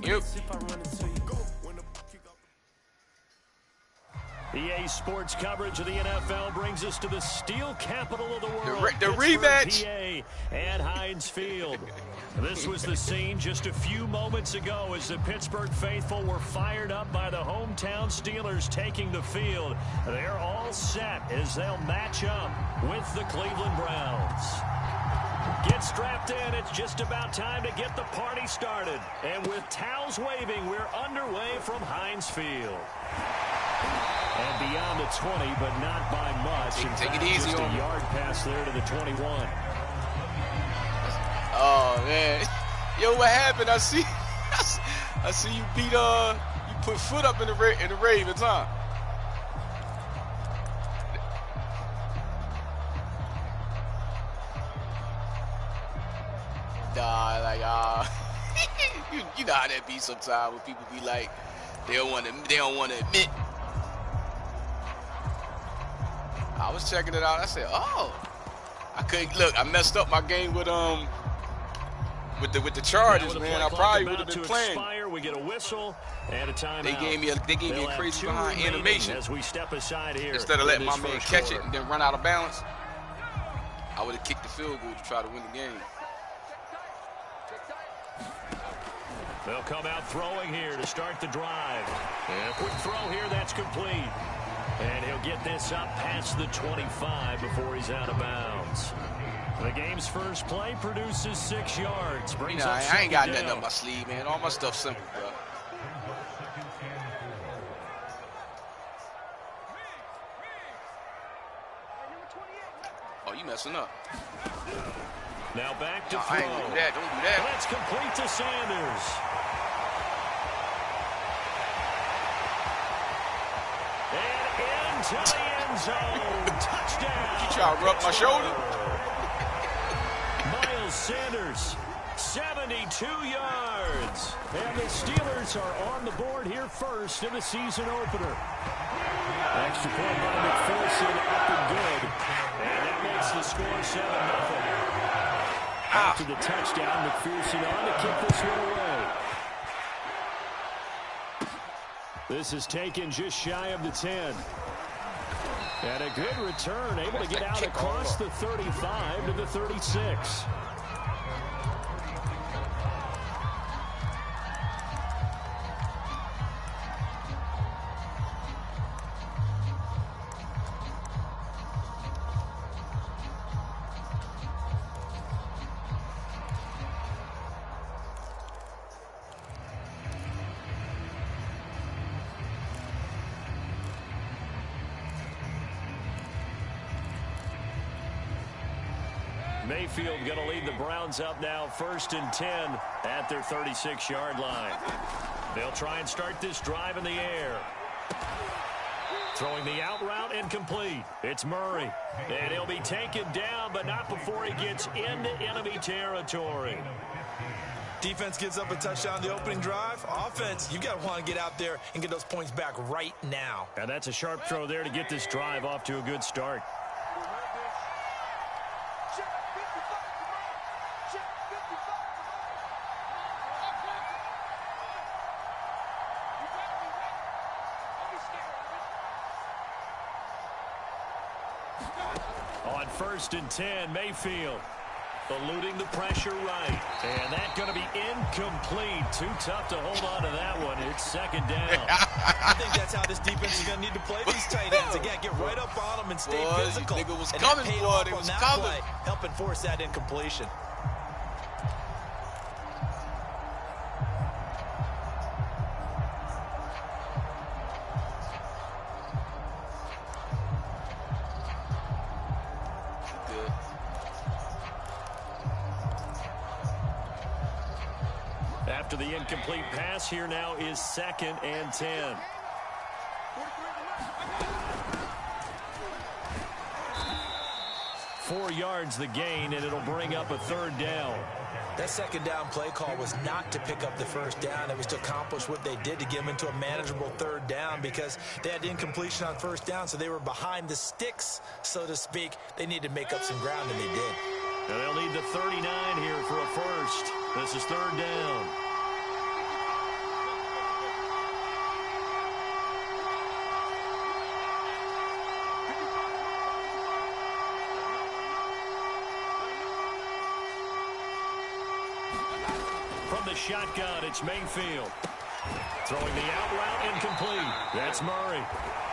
Yep. EA Sports coverage of the NFL brings us to the steel capital of the world. The rematch. PA at Heinz Field. This was the scene just a few moments ago as the Pittsburgh faithful were fired up by the hometown Steelers taking the field. They're all set as they'll match up with the Cleveland Browns. Get strapped in. It's just about time to get the party started. And with towels waving, we're underway from Heinz Field. And beyond the 20, but not by much. Take it easy just on a yard pass there to the 21. Oh man, yo, what happened? I see you beat you put foot up in the Ravens, huh? Nah, like you know how that be sometimes when people be like they don't want to admit. I was checking it out. I said, "Oh, I couldn't look. I messed up my game with the Chargers, man. I probably would have been playing." We get a whistle and a timeout. They gave me a crazy behind animation as we step aside here. Instead of letting my man catch it and then run out of bounds, I would have kicked the field goal to try to win the game. They'll come out throwing here to start the drive. And a quick throw here, that's complete. And he'll get this up past the 25 before he's out of bounds. The game's first play produces 6 yards. Brings up I ain't got nothing up my sleeve, man. All my stuff's simple, bro. Oh, you messing up. Now back to throw. I ain't gonna do that. Don't do that. That's complete to Sanders. And into the end zone. Touchdown. You try to rub my shoulder? Miles Sanders, 72 yards. And the Steelers are on the board here first in the season opener. Extra point by McPherson, up and good. And that makes the score 7-0. After the touchdown, McPherson on to kick this one away. This is taken just shy of the 10. And a good return, able to get out across the 35 to the 36. Mayfield going to lead the Browns up now, 1st and 10 at their 36-yard line. They'll try and start this drive in the air. Throwing the out route incomplete. It's Murray. And he'll be taken down, but not before he gets into enemy territory. Defense gives up a touchdown the opening drive. Offense, you got to want to get out there and get those points back right now. And that's a sharp throw there to get this drive off to a good start. On 1st and 10, Mayfield eluding the pressure right. And that's going to be incomplete. Too tough to hold on to that one. It's 2nd down. I think that's how this defense is going to need to play these tight ends. Again, get right up on them and stay physical. Nigga was coming, boy. It was coming. Play, helping force that incompletion. After the incomplete pass, here now is 2nd and 10. Four yards the gain, and it'll bring up a 3rd down. That 2nd down play call was not to pick up the 1st down. It was to accomplish what they did to get them into a manageable 3rd down because they had incompletion on 1st down, so they were behind the sticks, so to speak. They needed to make up some ground, and they did. And they'll need the 39 here for a 1st. This is 3rd down. the shotgun. It's Mayfield. Throwing the out route, incomplete. That's Murray.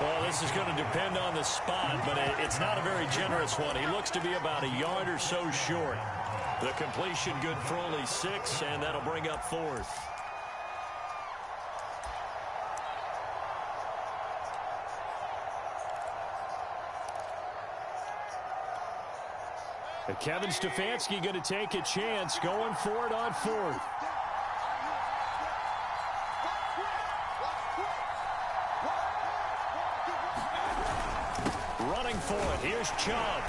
Well, this is going to depend on the spot, but it's not a very generous one. He looks to be about a yard or so short. The completion good for only 6, and that'll bring up 4th. Kevin Stefanski going to take a chance, going for it on 4th. Running for it. Here's Chubb.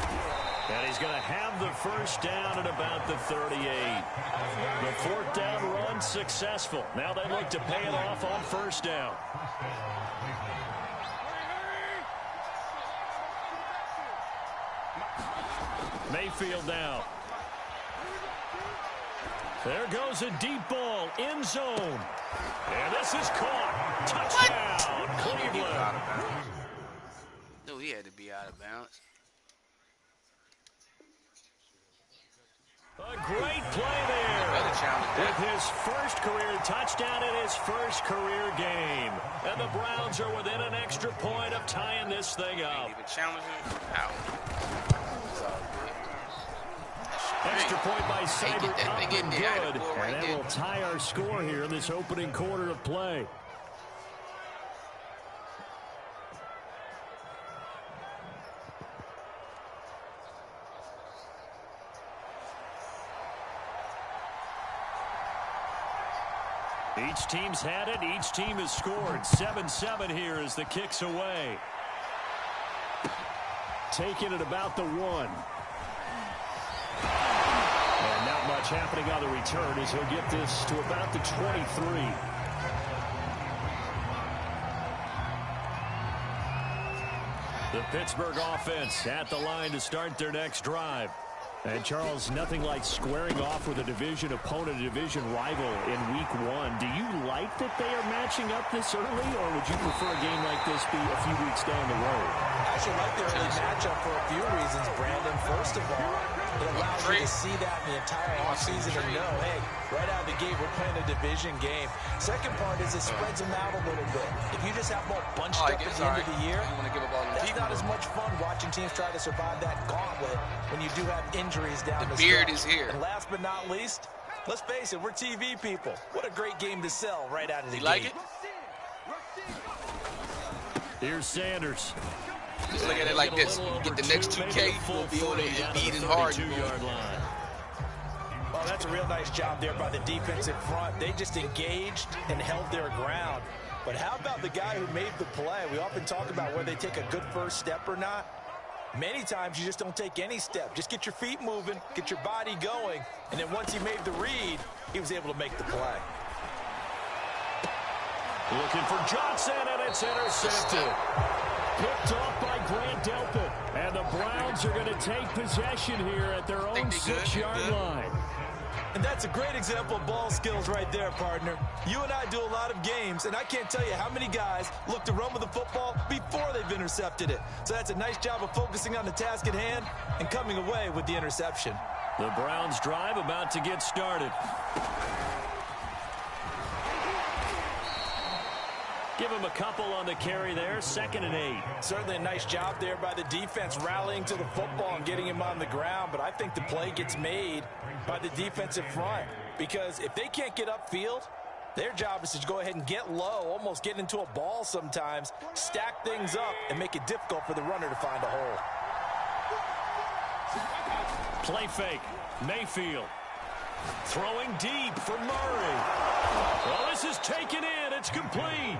And he's going to have the first down at about the 38. The 4th down run successful. Now they look to pay it off on 1st down. Mayfield now. There goes a deep ball, end zone. And this is caught. Touchdown, Cleveland. No, he had to be out of bounds. A great play there. With his first career touchdown in his first career game. And the Browns are within an extra point of tying this thing up. Even challenge him out. Extra point by Seibert up and good. And that will tie our score here in this opening quarter of play. Each team's had it. Each team has scored. 7-7 here as the kick's away. Taking it about the 1. And not much happening on the return as he'll get this to about the 23. The Pittsburgh offense at the line to start their next drive. And, Charles, nothing like squaring off with a division opponent, a division rival in Week 1. Do you like that they are matching up this early, or would you prefer a game like this be a few weeks down the road? I actually like the early matchup for a few reasons, Brandon. First of all, it allows you to see that in the entire offseason and know, hey, right out of the gate, we're playing a division game. Second part is it spreads them out a little bit. If you just have them all bunched up at the end of the year, that's not as much fun watching teams try to survive that gauntlet when you do have injuries down the stretch. The beard is here. And last but not least, let's face it, we're TV people. What a great game to sell right out of the gate. You like it? Here's Sanders. Just look at it like this. Get the next 2K, we'll be on it and beating hard. Well, that's a real nice job there by the defensive front. They just engaged and held their ground. But how about the guy who made the play? We often talk about whether they take a good first step or not. Many times you just don't take any step. Just get your feet moving, get your body going, and then once he made the read, he was able to make the play. Looking for Johnson, and it's intercepted. Picked off by Grant Delpit. And the Browns are going to take possession here at their own 6-yard line. And that's a great example of ball skills right there, partner. You and I do a lot of games, and I can't tell you how many guys look to run with the football before they've intercepted it. So that's a nice job of focusing on the task at hand and coming away with the interception. The Browns drive about to get started. Give him a couple on the carry there, 2nd and 8. Certainly a nice job there by the defense rallying to the football and getting him on the ground, but I think the play gets made by the defensive front because if they can't get upfield, their job is to go ahead and get low, almost get into a ball sometimes, stack things up, and make it difficult for the runner to find a hole. Play fake, Mayfield. Throwing deep for Murray. Well, this is taken in. It's complete.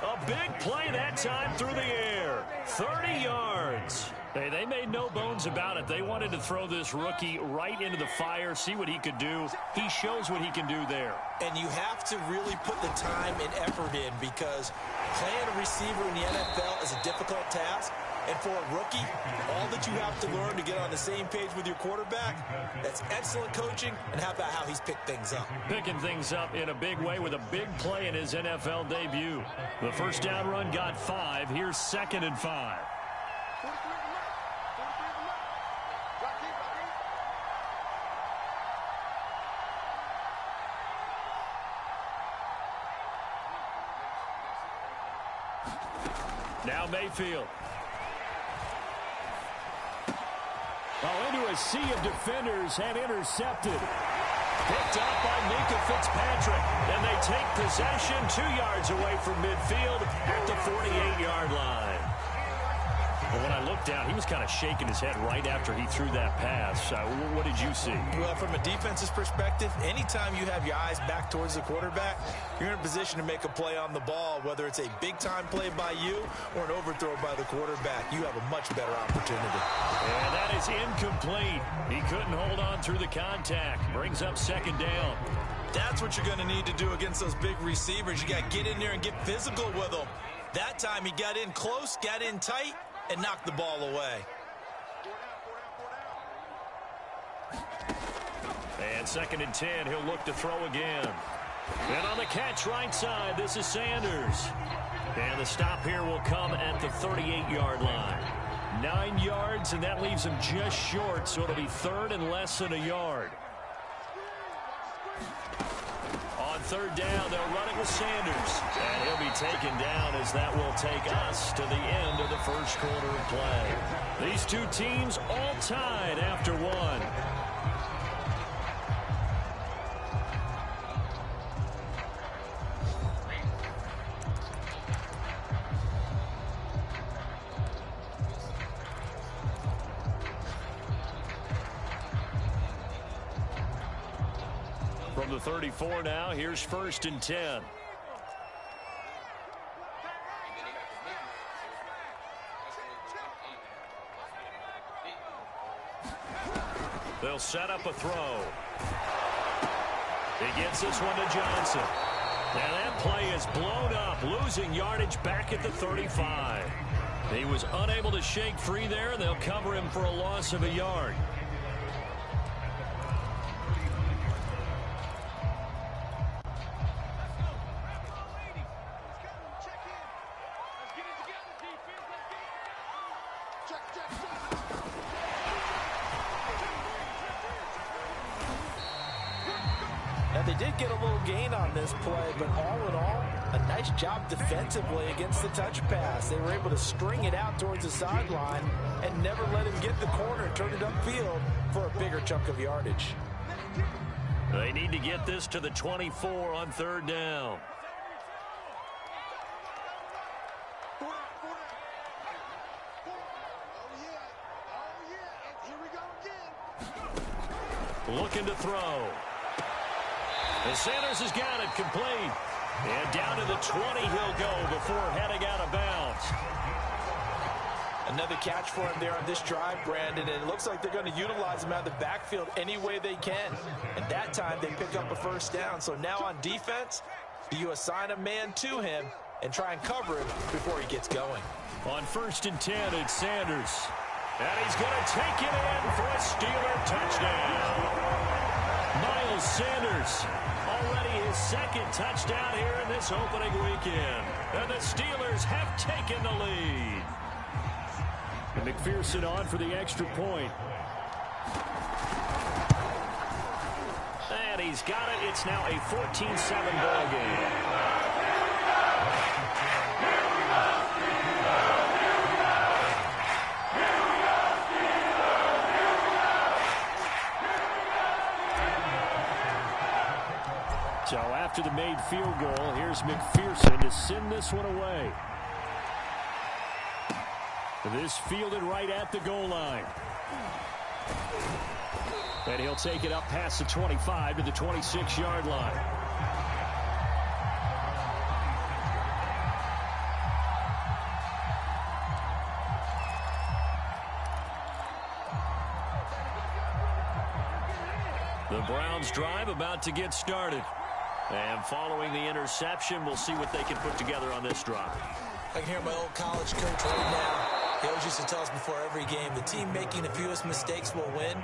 A big play that time through the air. 30 yards. Hey, they made no bones about it. They wanted to throw this rookie right into the fire, see what he could do. He shows what he can do there. And you have to really put the time and effort in because playing a receiver in the NFL is a difficult task. And for a rookie, all that you have to learn to get on the same page with your quarterback, that's excellent coaching. And how about how he's picked things up? Picking things up in a big way with a big play in his NFL debut. The first down run got 5. Here's 2nd and 5. Now Mayfield. Into a sea of defenders and intercepted. Picked up by Minka Fitzpatrick. And they take possession 2 yards away from midfield at the 48-yard line. Well, when I looked down, he was kind of shaking his head right after he threw that pass. What did you see? Well, from a defense's perspective, anytime you have your eyes back towards the quarterback, you're in a position to make a play on the ball, whether it's a big-time play by you or an overthrow by the quarterback. You have a much better opportunity. And that is incomplete. He couldn't hold on through the contact. Brings up second down. That's what you're going to need to do against those big receivers. You got to get in there and get physical with them. That time he got in close, got in tight, and knocked the ball away. And 2nd and 10, he'll look to throw again. And on the catch right side, this is Sanders. And the stop here will come at the 38-yard line. 9 yards, and that leaves him just short, so it'll be 3rd and less than a yard. On 3rd down, they'll run it with Sanders. And he'll be taken down as that will take us to the end of the first quarter of play. These two teams all tied after one. From the 34 now, here's 1st and 10. They'll set up a throw. He gets this one to Johnson. And that play is blown up, losing yardage back at the 35. He was unable to shake free there. They'll cover him for a loss of a yard. Now, they did get a little gain on this play, but all in all, a nice job defensively against the touch pass. They were able to string it out towards the sideline and never let him get the corner and turn it upfield for a bigger chunk of yardage. They need to get this to the 24 on 3rd down. Looking to throw. And Sanders has got it complete. And down to the 20 he'll go before heading out of bounds. Another catch for him there on this drive, Brandon, and it looks like they're going to utilize him out of the backfield any way they can. And that time they pick up a 1st down. So now on defense, do you assign a man to him and try and cover him before he gets going? On 1st and 10, it's Sanders. And he's going to take it in for a Steeler touchdown. Miles Sanders, already his 2nd touchdown here in this opening weekend. And the Steelers have taken the lead. And McPherson on for the extra point. And he's got it. It's now a 14-7 ball game. So after the made field goal, here's McPherson to send this one away. This fielded right at the goal line. And he'll take it up past the 25 to the 26-yard line. The Browns drive about to get started. And following the interception, we'll see what they can put together on this drive. I can hear my old college coach right now. He always used to tell us before every game, the team making the fewest mistakes will win.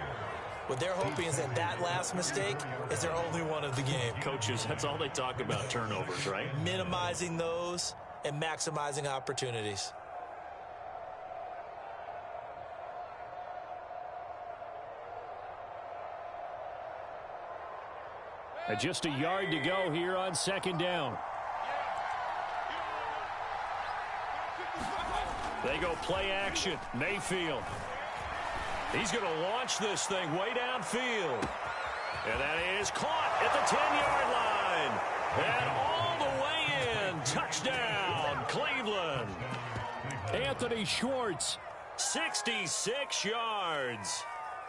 What they're hoping is that that last mistake is their only one of the game. Coaches, that's all they talk about, turnovers, right? Minimizing those and maximizing opportunities. Just a yard to go here on 2nd down. They go play action. Mayfield. He's going to launch this thing way downfield. And that is caught at the 10-yard line. And all the way in. Touchdown, Cleveland. Anthony Schwartz, 66 yards.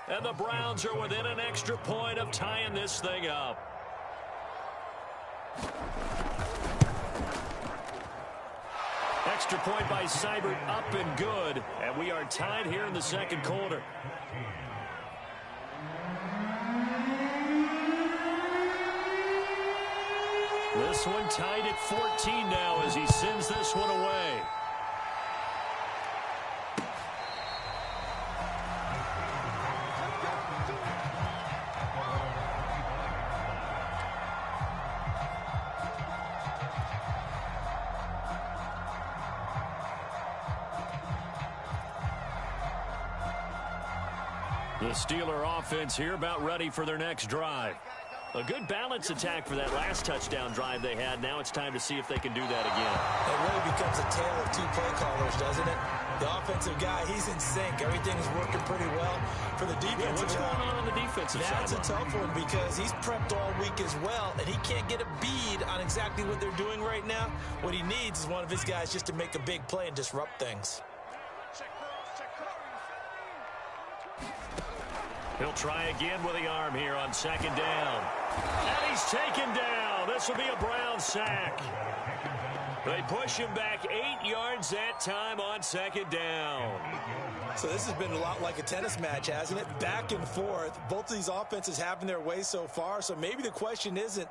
And the Browns are within an extra point of tying this thing up. Extra point by Seibert, up and good. And we are tied here in the second quarter. This one tied at 14 now as he sends this one away. The Steeler offense here about ready for their next drive. A good balance attack for that last touchdown drive they had. Now it's time to see if they can do that again. It really becomes a tale of two play callers, doesn't it? The offensive guy, he's in sync. Everything's working pretty well for the defensive guy. What's going on the defensive side? That's a tough one because he's prepped all week as well, and he can't get a bead on exactly what they're doing right now. What he needs is one of his guys just to make a big play and disrupt things. He'll try again with the arm here on second down. And he's taken down. This will be a Brown sack. They push him back 8 yards that time on second down. So this has been a lot like a tennis match, hasn't it? Back and forth. Both of these offenses having their way so far. So maybe the question isn't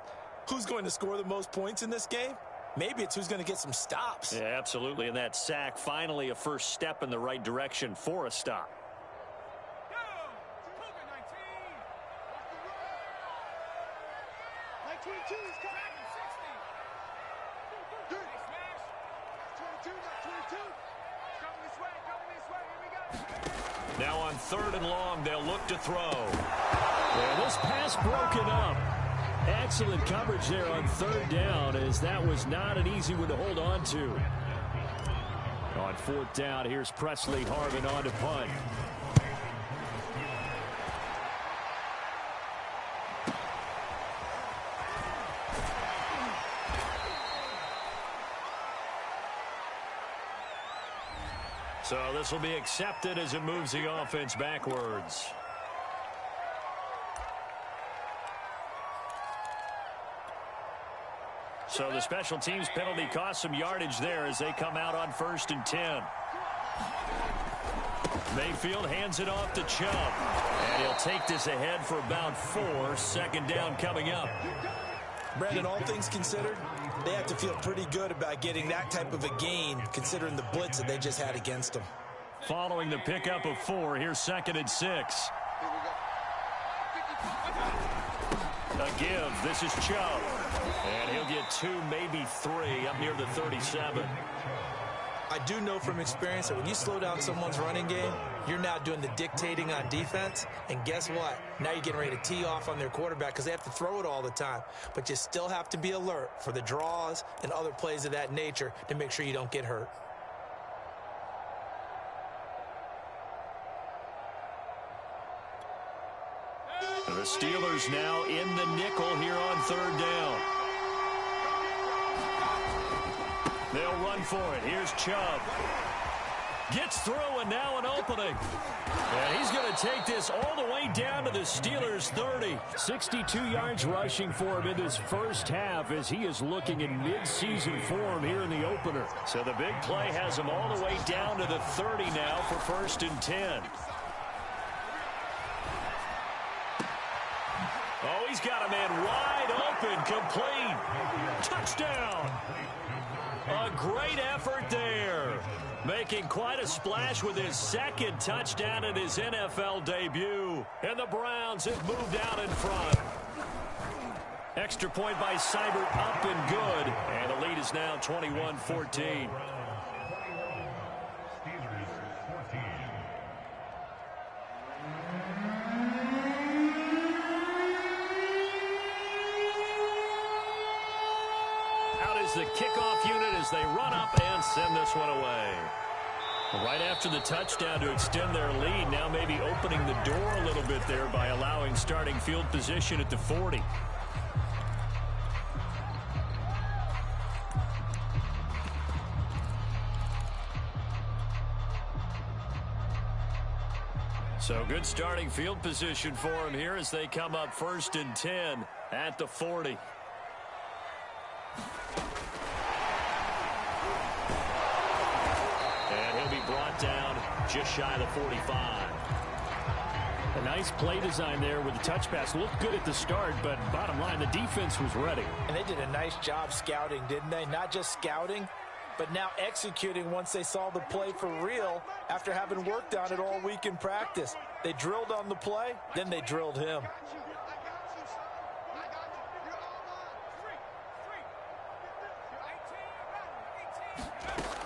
who's going to score the most points in this game. Maybe it's who's going to get some stops. Yeah, absolutely. And that sack, finally a first step in the right direction for a stop. Now on third and long, they'll look to throw. Yeah, this pass broken up. Excellent coverage there on third down, as that was not an easy one to hold on to. On fourth down, here's Presley Harvin on to punt. So this will be accepted as it moves the offense backwards. So the special teams penalty cost some yardage there as they come out on 1st and 10. Mayfield hands it off to Chubb. And he'll take this ahead for about 4. Second down coming up. Brandon, all things considered, they have to feel pretty good about getting that type of a gain, considering the blitz that they just had against them. Following the pickup of 4, here's 2nd and 6. A give. This is Chubb. And he'll get 2, maybe 3, up near the 37. I do know from experience that when you slow down someone's running game, you're now doing the dictating on defense. And guess what? Now you're getting ready to tee off on their quarterback because they have to throw it all the time. But you still have to be alert for the draws and other plays of that nature to make sure you don't get hurt. The Steelers now in the nickel here on third down. They'll run for it. Here's Chubb. Gets through and now an opening. And he's going to take this all the way down to the Steelers' 30. 62 yards rushing for him in this first half as he is looking in mid-season form here in the opener. So the big play has him all the way down to the 30 now for 1st and 10. Oh, he's got a man wide open, complete. Touchdown. A great effort there. Making quite a splash with his 2nd touchdown in his NFL debut. And the Browns have moved out in front. Extra point by Seibert, up and good. And the lead is now 21-14. Out is the kickoff unit as they run up and send this one away. Right after the touchdown to extend their lead, now maybe opening the door a little bit there by allowing starting field position at the 40. So good starting field position for him here as they come up 1st and 10 at the 40. And he'll be brought down just shy of the 45. A nice play design there with the touch pass. Looked good at the start, but bottom line, the defense was ready. And they did a nice job scouting, didn't they? Not just scouting, but now executing once they saw the play for real after having worked on it all week in practice. They drilled on the play, then they drilled him.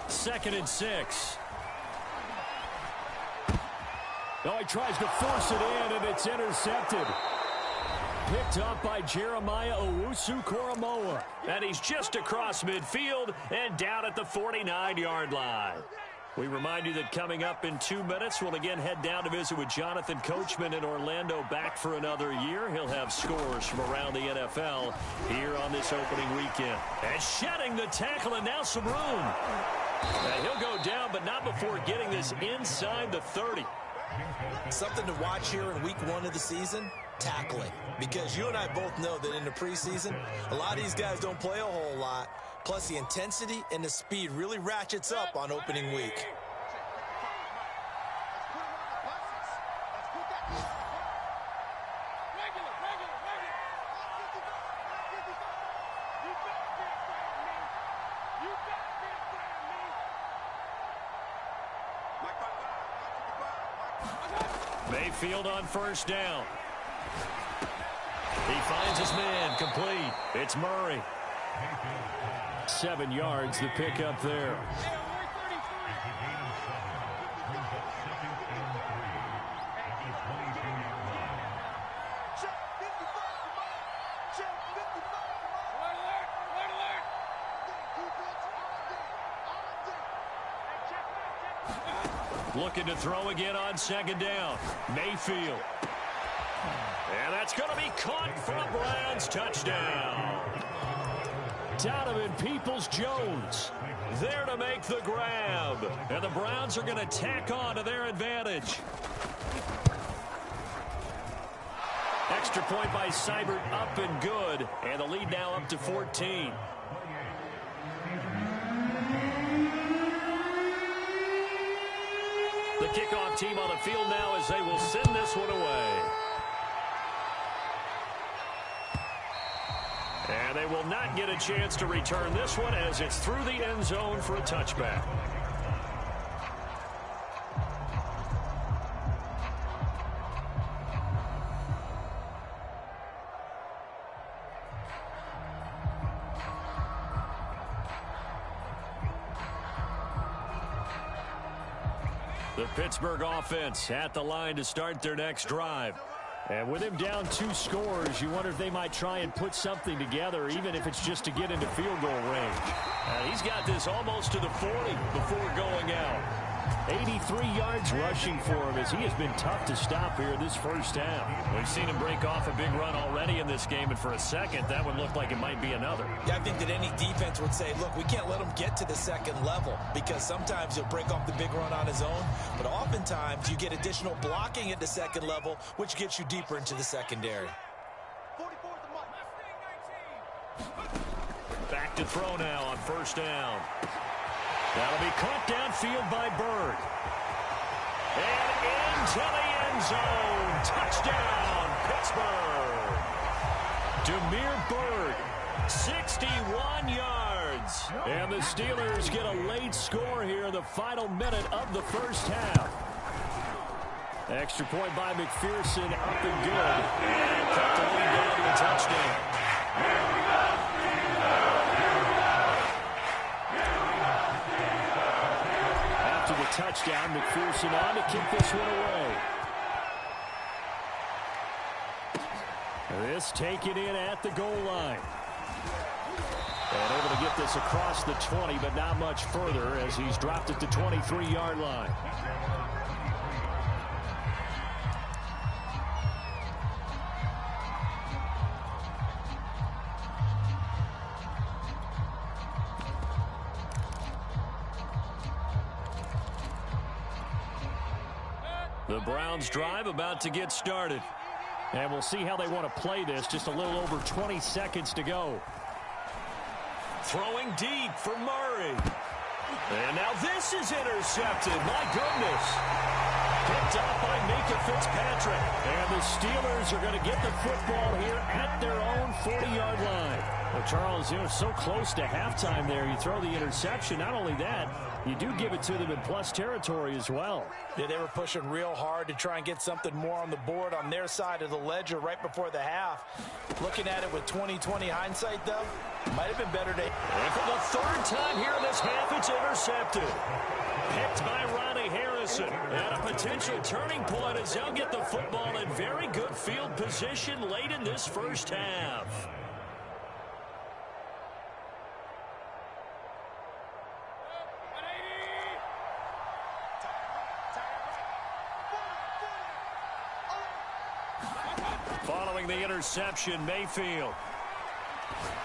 Second and 6. Oh, he tries to force it in, and it's intercepted. Picked up by Jeremiah Owusu-Koramoah. And he's just across midfield and down at the 49-yard line. We remind you that coming up in 2 minutes, we'll again head down to visit with Jonathan Coachman in Orlando, back for another year. He'll have scores from around the NFL here on this opening weekend. And shedding the tackle, and now some room. And he'll go down, but not before getting this inside the 30. Something to watch here in week 1 of the season, tackling. Because you and I both know that in the preseason, a lot of these guys don't play a whole lot. Plus, the intensity and the speed really ratchets up on opening week. Mayfield on 1st down. He finds his man, complete. It's Murray. 7 yards, the pickup there. Looking to throw again on 2nd down. Mayfield. And that's going to be caught for a Browns touchdown. Donovan Peoples-Jones there to make the grab. And the Browns are going to tack on to their advantage. Extra point by Seibert, up and good. And the lead now up to 14. The kickoff team on the field now as they will send this one away. And they will not get a chance to return this one as it's through the end zone for a touchback. The Pittsburgh offense at the line to start their next drive. And with him down 2 scores, you wonder if they might try and put something together, even if it's just to get into field goal range. He's got this almost to the 40 before going out. 83 yards rushing for him as he has been tough to stop here this first half. We've seen him break off a big run already in this game, and for a second, that one looked like it might be another. Yeah, I think that any defense would say, look, we can't let him get to the 2nd level because sometimes he'll break off the big run on his own, but oftentimes you get additional blocking at the 2nd level, which gets you deeper into the secondary. Back to throw now on 1st down. That'll be caught downfield by Bird. And into the end zone. Touchdown, Pittsburgh. Damiere Byrd, 61 yards. And the Steelers get a late score here in the final minute of the first half. Extra point by McPherson, up and good. And cut the lead down to a touchdown. The touchdown, McPherson on to kick this one away. This taken in at the goal line. And able to get get this across the 20, but not much further as he's dropped it to 23-yard line. The Browns drive about to get started. And we'll see how they want to play this. Just a little over 20 seconds to go. Throwing deep for Murray. And now this is intercepted. My goodness. Picked up by Mika Fitzpatrick. And the Steelers are going to get the football here at their own 40-yard line. Well, Charles, you're so close to halftime there. You throw the interception. Not only that, you do give it to them in plus territory as well. Yeah, they were pushing real hard to try and get something more on the board on their side of the ledger right before the half. Looking at it with 20/20 hindsight, though, might have been better to... And for the third time here in this half, it's intercepted. Picked by Ronnie Harrison. At a potential turning point as they'll get the football in very good field position late in this first half. Following the interception, Mayfield.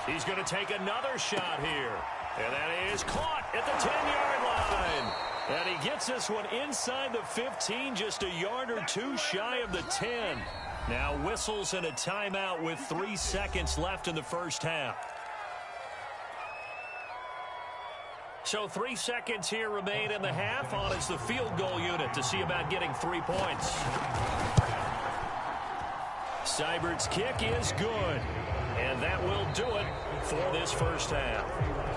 He's going to take another shot here. And that is caught at the 10-yard line. And he gets this one inside the 15, just a yard or two shy of the 10. Now whistles and a timeout with 3 seconds left in the first half. So 3 seconds here remain in the half. On is the field goal unit to see about getting 3 points. Seibert's kick is good. And that will do it for this first half.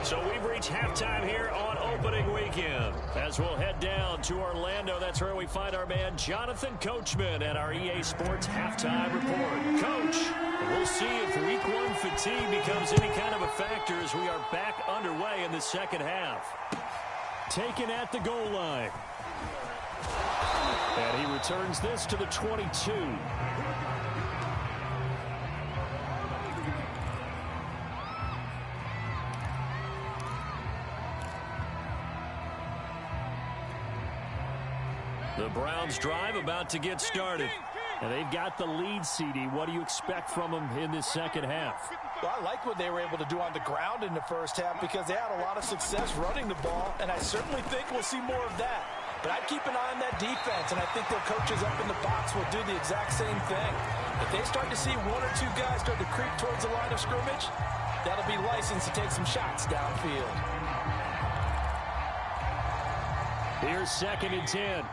So we've reached halftime here on opening weekend. As we'll head down to Orlando, that's where we find our man Jonathan Coachman at our EA Sports Halftime Report. Coach, we'll see if week 1 fatigue becomes any kind of a factor as we are back underway in the second half. Taken at the goal line. And he returns this to the 22. The Browns drive about to get started. And they've got the lead, CD. What do you expect from them in this second half? Well, I like what they were able to do on the ground in the first half because they had a lot of success running the ball, and I certainly think we'll see more of that. But I'd keep an eye on that defense, and I think their coaches up in the box will do the exact same thing. If they start to see 1 or 2 guys start to creep towards the line of scrimmage, that'll be licensed to take some shots downfield. Here's 2nd and 10.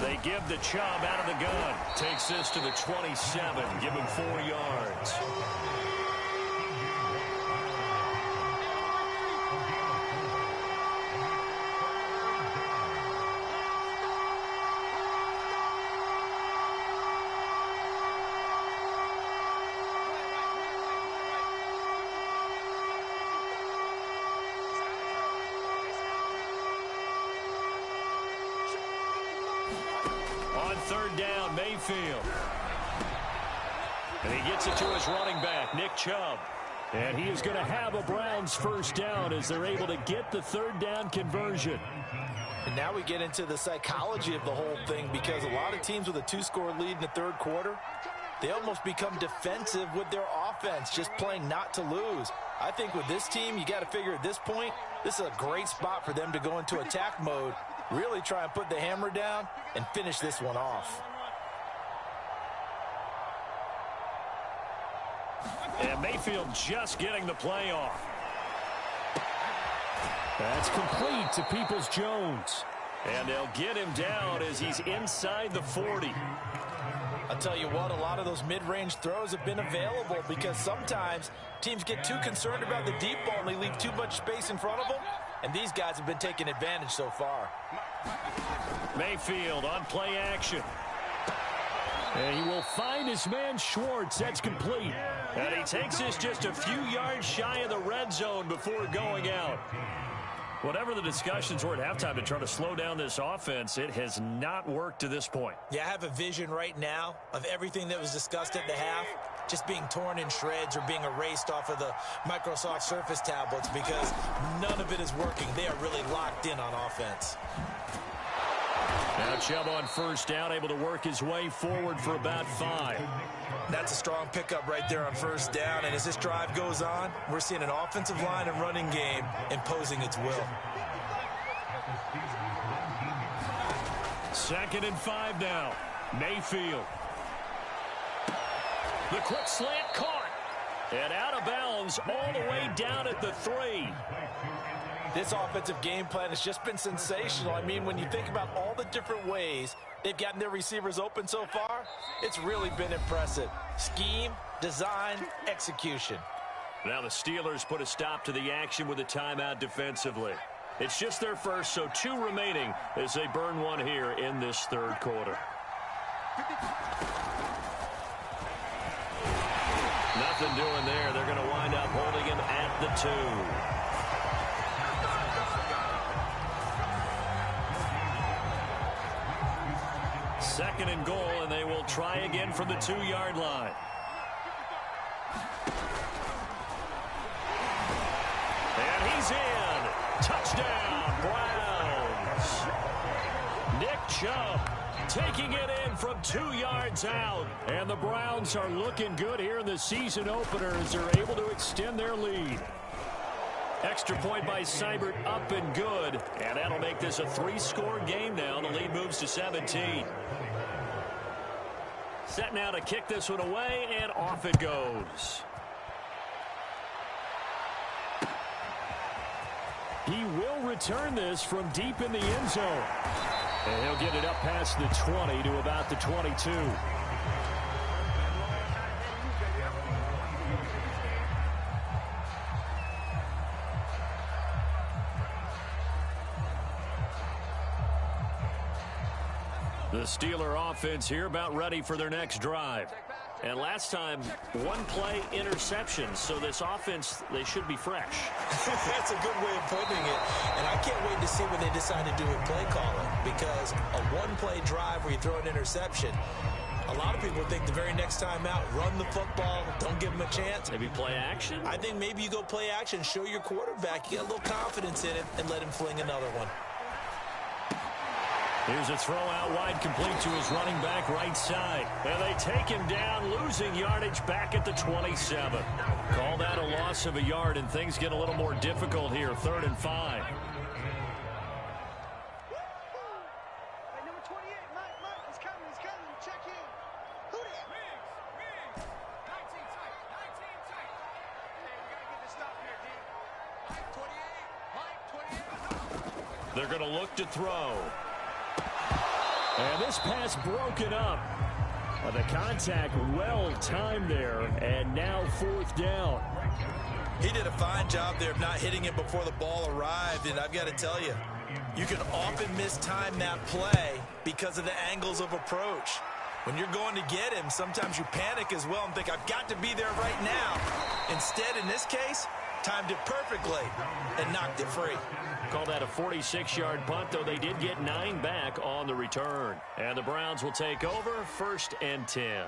They give the Chubb out of the gun. Takes this to the 27. Give him 4 yards. Third down, Mayfield. And he gets it to his running back, Nick Chubb. And he is going to have a Browns first down as they're able to get the 3rd down conversion. And now we get into the psychology of the whole thing because a lot of teams with a 2-score lead in the 3rd quarter, they almost become defensive with their offense, just playing not to lose. I think with this team, you got to figure at this point, this is a great spot for them to go into attack mode, really try and put the hammer down and finish this one off. And Mayfield just getting the play off. That's complete to Peoples-Jones. And they'll get him down as he's inside the 40. I'll tell you what, a lot of those mid-range throws have been available because sometimes teams get too concerned about the deep ball and they leave too much space in front of them. And these guys have been taking advantage so far. Mayfield on play action. And he will find his man Schwartz. That's complete. And he takes this just a few yards shy of the red zone before going out. Whatever the discussions were at halftime to try to slow down this offense, it has not worked to this point. Yeah, I have a vision right now of everything that was discussed at the half just being torn in shreds or being erased off of the Microsoft Surface tablets because none of it is working. They are really locked in on offense. Now Chubb on first down, able to work his way forward for about 5. That's a strong pickup right there on first down. And as this drive goes on, we're seeing an offensive line and running game imposing its will. 2nd and 5 now. Mayfield. The quick slant caught. And out of bounds all the way down at the 3. This offensive game plan has just been sensational. I mean, when you think about all the different ways they've gotten their receivers open so far, it's really been impressive. Scheme, design, execution. Now the Steelers put a stop to the action with a timeout defensively. It's just their first, so 2 remaining as they burn one here in this 3rd quarter. Nothing doing there. They're going to wind up holding him at the 2. Second and goal, and they will try again from the 2-yard line. And he's in. Touchdown, Browns. Nick Chubb taking it in from 2 yards out. And the Browns are looking good here in the season opener as they're able to extend their lead. Extra point by Seibert, up and good. And that'll make this a 3-score game now. The lead moves to 17. Set now to kick this one away, and off it goes. He will return this from deep in the end zone. And he'll get it up past the 20 to about the 22. The Steeler offense here about ready for their next drive. And last time, 1-play interception. So this offense, they should be fresh. That's a good way of putting it. And I can't wait to see what they decide to do with play calling. Because a 1-play drive where you throw an interception, a lot of people think the very next time out, run the football, don't give them a chance. Maybe play action? I think maybe you go play action, show your quarterback, you get a little confidence in it, and let him fling another one. Here's a throw out wide, complete to his running back right side. And they take him down, losing yardage back at the 27. Call that a loss of a yard, and things get a little more difficult here. 3rd and 5. They're going to look to throw. And this pass broken up. The contact well timed there, and now 4th down. He did a fine job there of not hitting it before the ball arrived, and I've got to tell you, you can often mistime that play because of the angles of approach. When you're going to get him, sometimes you panic as well and think, I've got to be there right now. Instead, in this case, timed it perfectly and knocked it free. Call that a 46-yard punt, though they did get 9 back on the return. And the Browns will take over, 1st and 10.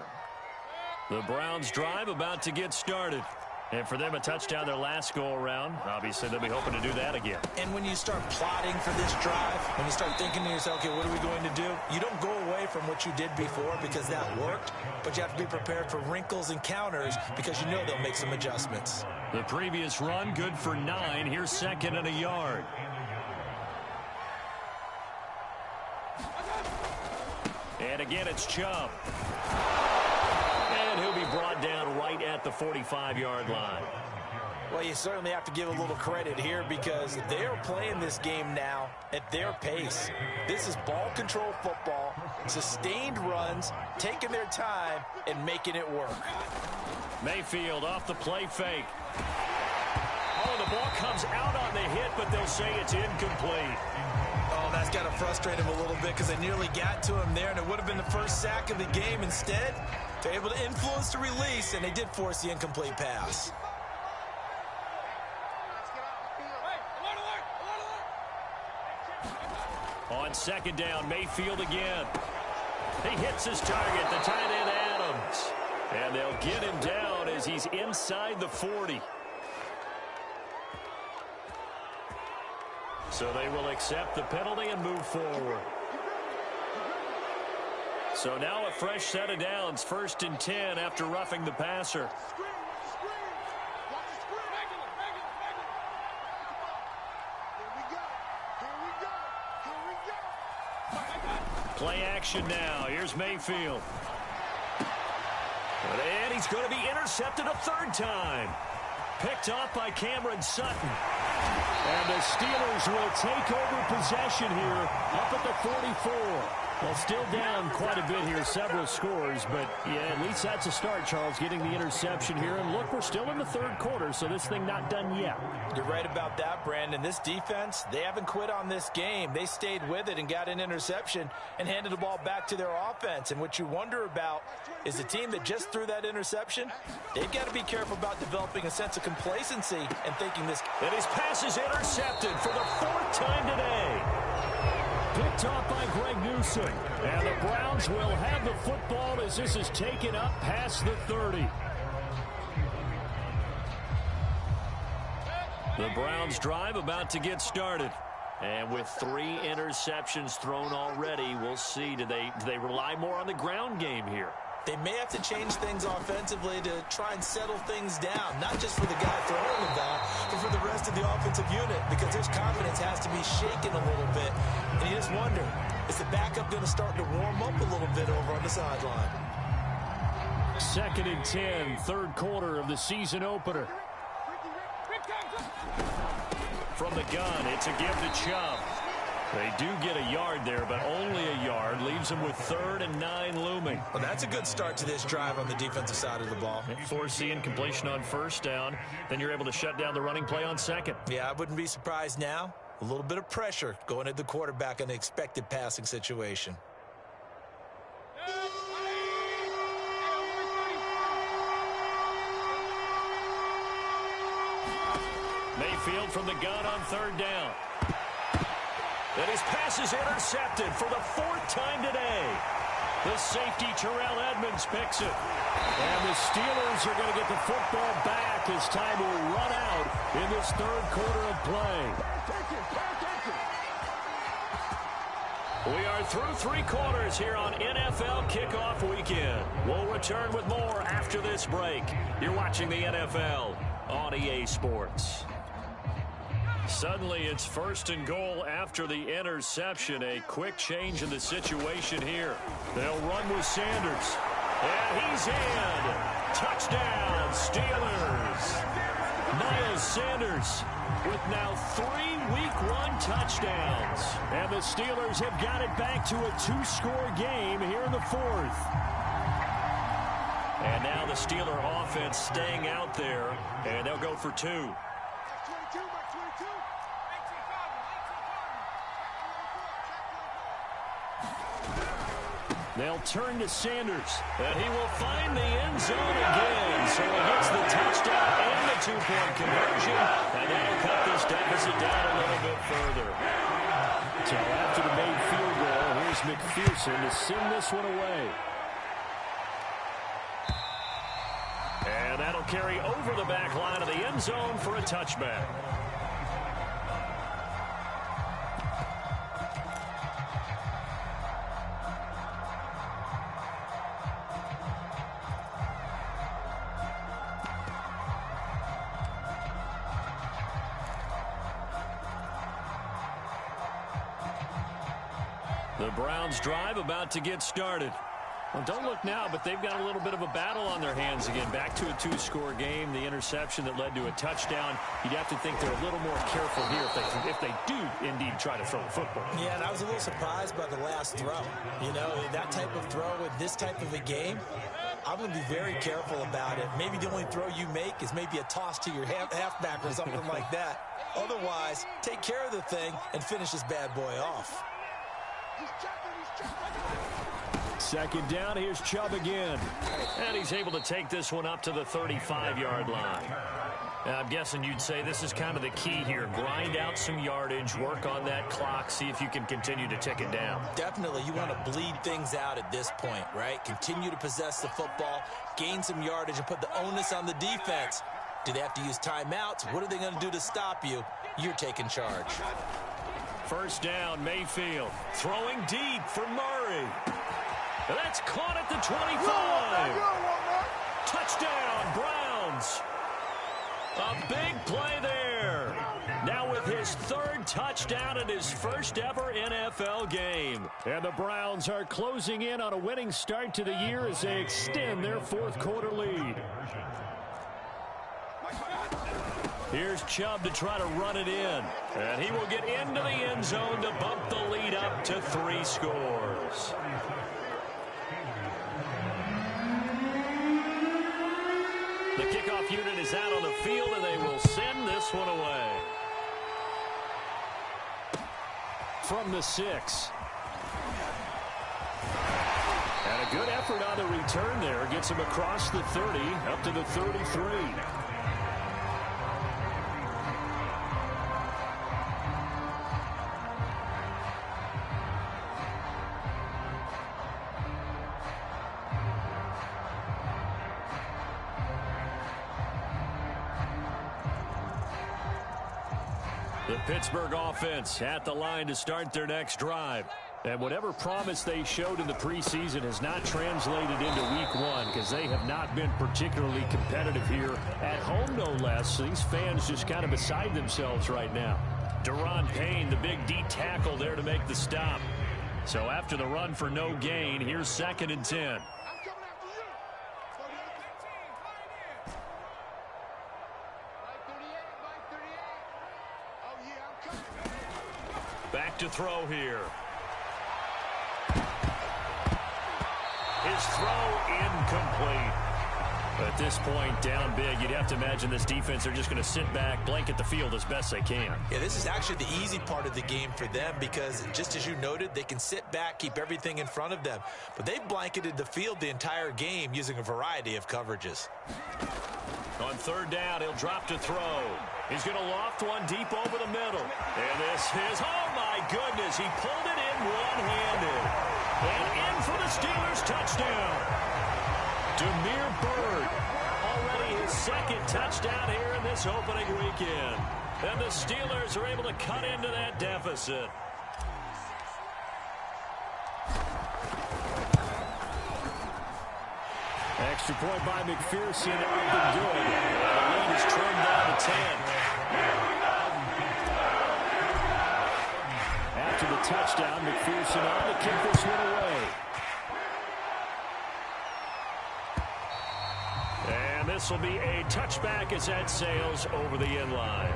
The Browns drive about to get started. And for them, a touchdown their last go-around. Obviously, they'll be hoping to do that again. And when you start plotting for this drive, when you start thinking to yourself, okay, what are we going to do? You don't go away from what you did before because that worked, but you have to be prepared for wrinkles and counters because you know they'll make some adjustments. The previous run, good for 9. Here's 2nd and a yard. And again, it's Chubb. And he'll be brought down right at the 45-yard line. Well, you certainly have to give a little credit here because they're playing this game now at their pace. This is ball control football, sustained runs, taking their time, and making it work. Mayfield off the play fake. Oh, the ball comes out on the hit, but they'll say it's incomplete. Oh, that's got to frustrate him a little bit because they nearly got to him there, and it would have been the first sack of the game. Instead, they're able to influence the release, and they did force the incomplete pass. On second down, Mayfield again. He hits his target, the tight end Adams. And they'll get him down as he's inside the 40. So they will accept the penalty and move forward. So now a fresh set of downs, 1st and 10 after roughing the passer. Play action now. Here's Mayfield. And he's going to be intercepted a 3rd time. Picked off by Cameron Sutton. And the Steelers will take over possession here up at the 44. Well, still down quite a bit here, several scores, but yeah, at least that's a start, Charles, getting the interception here. And look, we're still in the 3rd quarter, so this thing not done yet. You're right about that, Brandon. This defense, they haven't quit on this game. They stayed with it and got an interception and handed the ball back to their offense. And what you wonder about is the team that just threw that interception, they've got to be careful about developing a sense of complacency and thinking this. And his pass is intercepted for the 4th time today. Picked off by Greg Newsom. And the Browns will have the football as this is taken up past the 30. The Browns drive about to get started. And with 3 interceptions thrown already, we'll see. Do they rely more on the ground game here? They may have to change things offensively to try and settle things down, not just for the guy throwing the ball, but for the rest of the offensive unit, because their confidence has to be shaken a little bit. And you just wonder, is the backup going to start to warm up a little bit over on the sideline? 2nd and 10, 3rd quarter of the season opener. From the gun, it's a give to Chubb. They do get a yard there, but only a yard. Leaves them with 3rd and 9 looming. Well, that's a good start to this drive on the defensive side of the ball. Foreseeing completion on 1st down. Then you're able to shut down the running play on 2nd. Yeah, I wouldn't be surprised now. A little bit of pressure going at the quarterback in an expected passing situation. Mayfield from the gun on 3rd down. And his pass is intercepted for the 4th time today. The safety, Terrell Edmonds, picks it. And the Steelers are going to get the football back as time will run out in this 3rd quarter of play. We are through 3 quarters here on NFL Kickoff Weekend. We'll return with more after this break. You're watching the NFL on EA Sports. Suddenly, it's 1st and goal after the interception. A quick change in the situation here. They'll run with Sanders. And he's in. Touchdown, Steelers. Miles Sanders with now 3 Week 1 touchdowns. And the Steelers have got it back to a 2-score game here in the 4th. And now the Steeler offense staying out there, and they'll go for 2. They'll turn to Sanders, and he will find the end zone again. So he gets the touchdown and the 2-point conversion, and that'll cut this deficit down a little bit further. So after the made field goal, here's McPherson to send this one away. And that'll carry over the back line of the end zone for a touchback. The Browns drive about to get started. Well, don't look now, but they've got a little bit of a battle on their hands again. Back to a 2-score game. The interception that led to a touchdown. You'd have to think they're a little more careful here if they do indeed try to throw the football. Yeah, and I was a little surprised by the last throw. You know, that type of throw in this type of a game, I'm going to be very careful about it. Maybe the only throw you make is maybe a toss to your halfback or something like that. Otherwise, take care of the thing and finish this bad boy off. 2nd down, here's Chubb again. And he's able to take this one up to the 35-yard line. I'm guessing you'd say this is kind of the key here. Grind out some yardage, work on that clock, see if you can continue to tick it down. Definitely, you want to bleed things out at this point, right? Continue to possess the football, gain some yardage, and put the onus on the defense. Do they have to use timeouts? What are they going to do to stop you? You're taking charge. First down, Mayfield. Throwing deep for Murray. That's caught at the 25. Touchdown, Browns. A big play there. Now with his third touchdown in his first ever NFL game. And the Browns are closing in on a winning start to the year as they extend their fourth quarter lead. Here's Chubb to try to run it in. And he will get into the end zone to bump the lead up to 3 scores. The kickoff unit is out on the field, and they will send this one away. From the 6. And a good effort on the return there. Gets him across the 30, up to the 33. The Pittsburgh offense at the line to start their next drive. And whatever promise they showed in the preseason has not translated into week 1 because they have not been particularly competitive here at home, no less. So these fans just kind of beside themselves right now. Deron Payne, the big D tackle there to make the stop. So after the run for no gain, here's 2nd and 10. Back to throw here. His throw incomplete. At this point, down big, you'd have to imagine this defense are just going to sit back, blanket the field as best they can. Yeah, this is actually the easy part of the game for them because, just as you noted, they can sit back, keep everything in front of them. But they've blanketed the field the entire game using a variety of coverages. On 3rd down, he'll drop to throw. He's going to loft one deep over the middle. And this is, oh my goodness, he pulled it in one-handed. And in for the Steelers touchdown. Demir Bird, already his 2nd touchdown here in this opening weekend. And the Steelers are able to cut into that deficit. Extra point by McPherson, up and good. The lead is trimmed down to 10. After the touchdown, McPherson on to kick this one away. And this will be a touchback as that sails over the end line.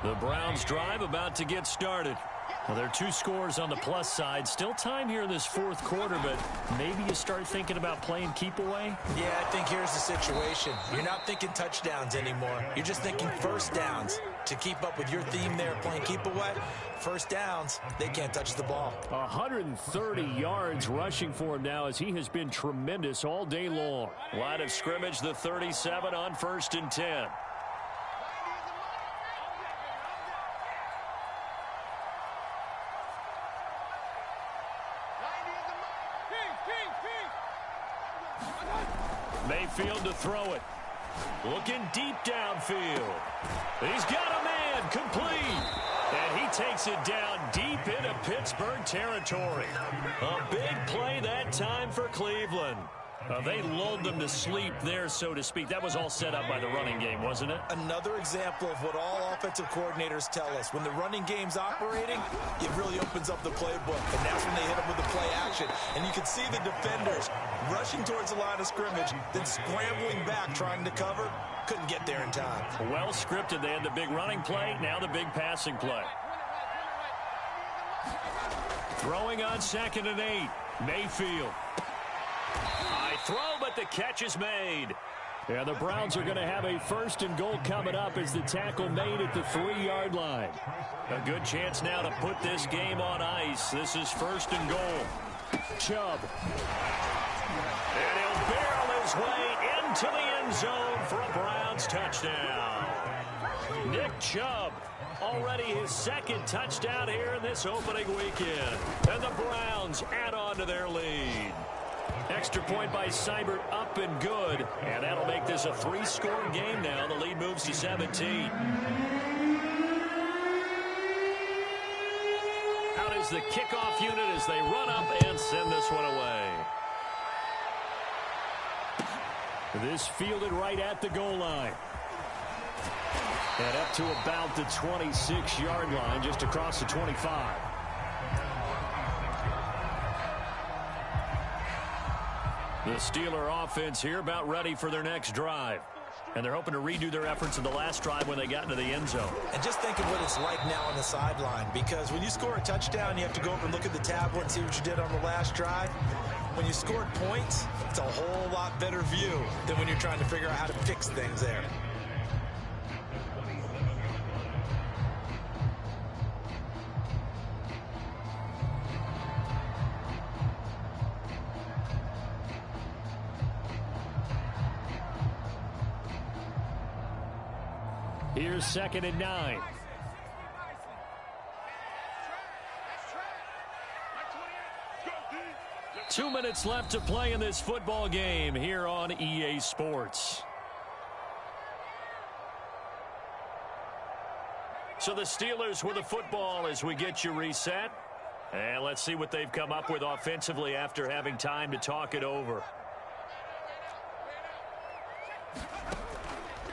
The Browns drive about to get started. Well, there are 2 scores on the plus side. Still time here in this 4th quarter, but maybe you start thinking about playing keep away? Yeah, I think here's the situation. You're not thinking touchdowns anymore. You're just thinking first downs. To keep up with your theme there, playing keep away, first downs, they can't touch the ball. 130 yards rushing for him now as he has been tremendous all day long. Line of scrimmage, the 37 on 1st and 10. Mayfield to throw it. Looking deep downfield. He's got a man complete. And he takes it down deep into Pittsburgh territory. A big play that time for Cleveland. They lulled them to sleep there, so to speak. That was all set up by the running game, wasn't it? Another example of what all offensive coordinators tell us. When the running game's operating, it really opens up the playbook. And that's when they hit them with the play action. And you can see the defenders rushing towards the line of scrimmage, then scrambling back, trying to cover. Couldn't get there in time. Well scripted. They had the big running play, now the big passing play. Throwing on 2nd and 8. Mayfield. High throw, but the catch is made. Yeah, the Browns are going to have a 1st and goal coming up as the tackle made at the 3-yard line. A good chance now to put this game on ice. This is 1st and goal. Chubb. And he'll barrel his way into the end zone for a Browns touchdown. Nick Chubb, already his 2nd touchdown here in this opening weekend. And the Browns add on to their lead. Extra point by Seibert, up and good. And that'll make this a 3-score game now. The lead moves to 17. Out is the kickoff unit as they run up and send this one away. This fielded right at the goal line. And up to about the 26-yard line, just across the 25. The Steeler offense here about ready for their next drive. And they're hoping to redo their efforts in the last drive when they got into the end zone. And just think of what it's like now on the sideline, because when you score a touchdown, you have to go over and look at the tablet and see what you did on the last drive. When you scored points, it's a whole lot better view than when you're trying to figure out how to fix things there. Here's 2nd and 9. Two minutes left to play in this football game here on EA Sports. So the Steelers with the football as we get you reset. And let's see what they've come up with offensively after having time to talk it over.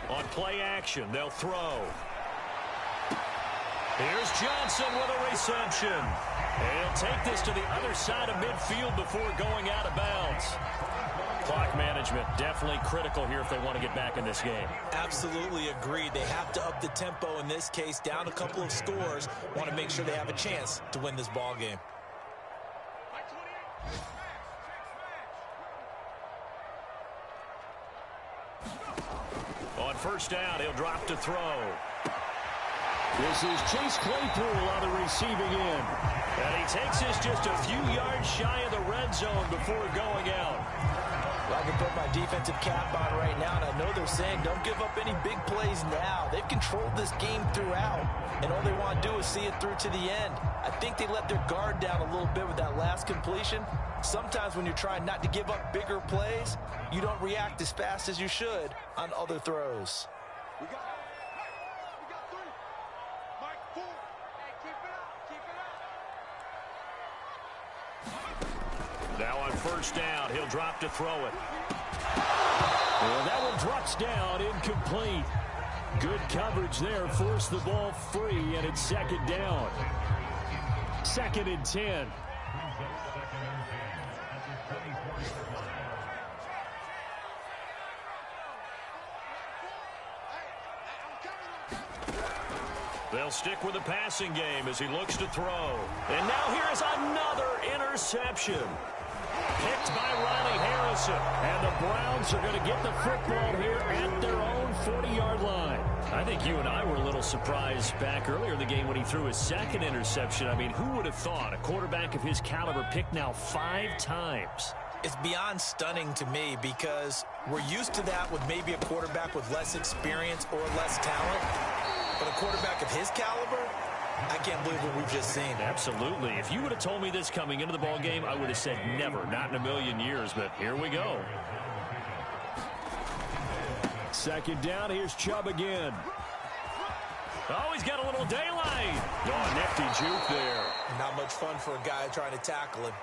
On play action, they'll throw. Here's Johnson with a reception. And he'll take this to the other side of midfield before going out of bounds. Clock management definitely critical here if they want to get back in this game. Absolutely agreed. They have to up the tempo in this case, down a couple of scores. Want to make sure they have a chance to win this ball game. On 1st down, he'll drop to throw. This is Chase Claypool on the receiving end. And he takes this just a few yards shy of the red zone before going out. Well, I can put my defensive cap on right now, and I know they're saying don't give up any big plays now. They've controlled this game throughout, and all they want to do is see it through to the end. I think they let their guard down a little bit with that last completion. Sometimes when you're trying not to give up bigger plays, you don't react as fast as you should on other throws. Now on 1st down, he'll drop to throw it. Well, that one drops down, incomplete. Good coverage there, forced the ball free, and it's 2nd down. 2nd and 10. They'll stick with the passing game as he looks to throw. And now here is another interception. Picked by Riley Harrison. And the Browns are going to get the football here at their own 40-yard line. I think you and I were a little surprised back earlier in the game when he threw his 2nd interception. I mean, who would have thought a quarterback of his caliber picked now 5 times? It's beyond stunning to me because we're used to that with maybe a quarterback with less experience or less talent. But a quarterback of his caliber, I can't believe what we've just seen. Absolutely. If you would have told me this coming into the ball game, I would have said never, not in a million years. But here we go. 2nd down. Here's Chubb again. Oh, he's got a little daylight. Oh, nifty juke there. Not much fun for a guy trying to tackle him.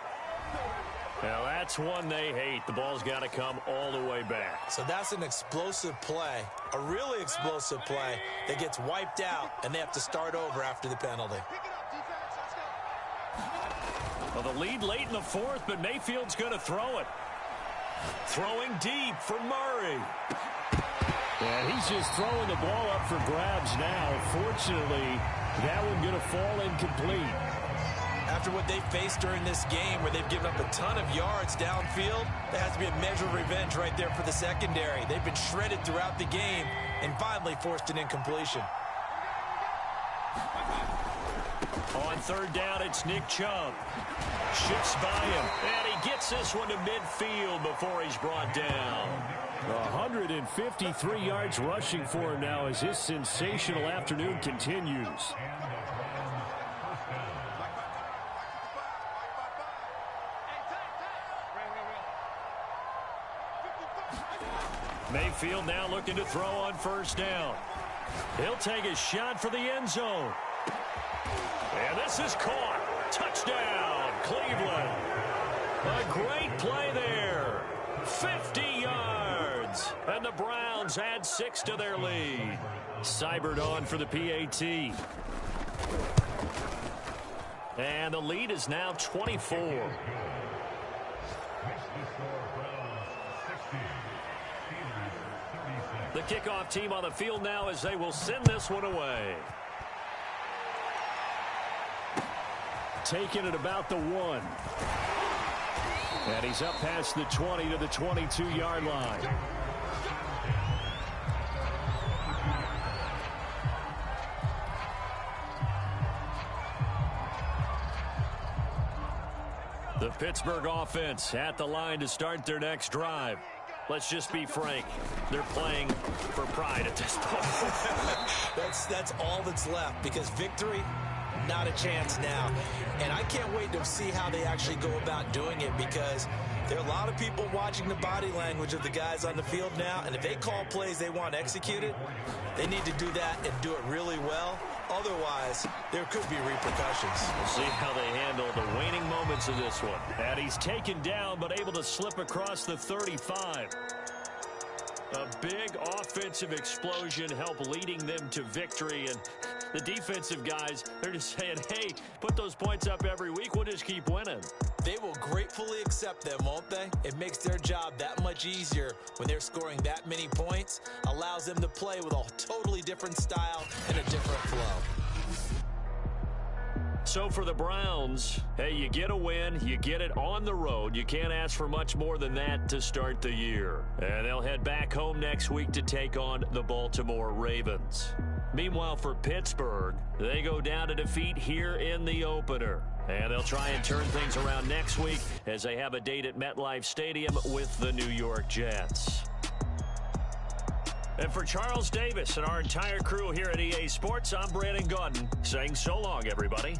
Now, that's one they hate. The ball's got to come all the way back. So that's an explosive play, a really explosive play that gets wiped out, and they have to start over after the penalty. Well, the lead late in the 4th, but Mayfield's going to throw it. Throwing deep for Murray. And he's just throwing the ball up for grabs now. Fortunately, that one going to fall incomplete. After what they faced during this game where they've given up a ton of yards downfield, there has to be a measure of revenge right there for the secondary. They've been shredded throughout the game and finally forced an incompletion. On third down, it's Nick Chubb. Shifts by him, and he gets this one to midfield before he's brought down. 153 yards rushing for him now as his sensational afternoon continues. Mayfield now looking to throw on first down. He'll take a shot for the end zone. And this is caught. Touchdown, Cleveland. A great play there. 50 yards. And the Browns add 6 to their lead. Seibert on for the PAT. And the lead is now 24. The kickoff team on the field now as they will send this one away. Taking it about the 1. And he's up past the 20 to the 22-yard line. The Pittsburgh offense at the line to start their next drive. Let's just be frank. They're playing for pride at this point. That's all that's left because victory, not a chance now. And I can't wait to see how they actually go about doing it because there are a lot of people watching the body language of the guys on the field now. And if they call plays they want executed, they need to do that and do it really well. Otherwise, there could be repercussions. We'll see how they handle the waning moments of this one. And he's taken down but able to slip across the 35. A big offensive explosion helped leading them to victory. And the defensive guys, they're just saying, hey, put those points up every week. We'll just keep winning. They will gratefully accept them, won't they? It makes their job that much easier when they're scoring that many points. Allows them to play with a totally different style and a different flow. So for the Browns, hey, you get a win, you get it on the road. You can't ask for much more than that to start the year. And they'll head back home next week to take on the Baltimore Ravens. Meanwhile, for Pittsburgh, they go down to defeat here in the opener. And they'll try and turn things around next week as they have a date at MetLife Stadium with the New York Jets. And for Charles Davis and our entire crew here at EA Sports, I'm Brandon Gaudin saying so long, everybody.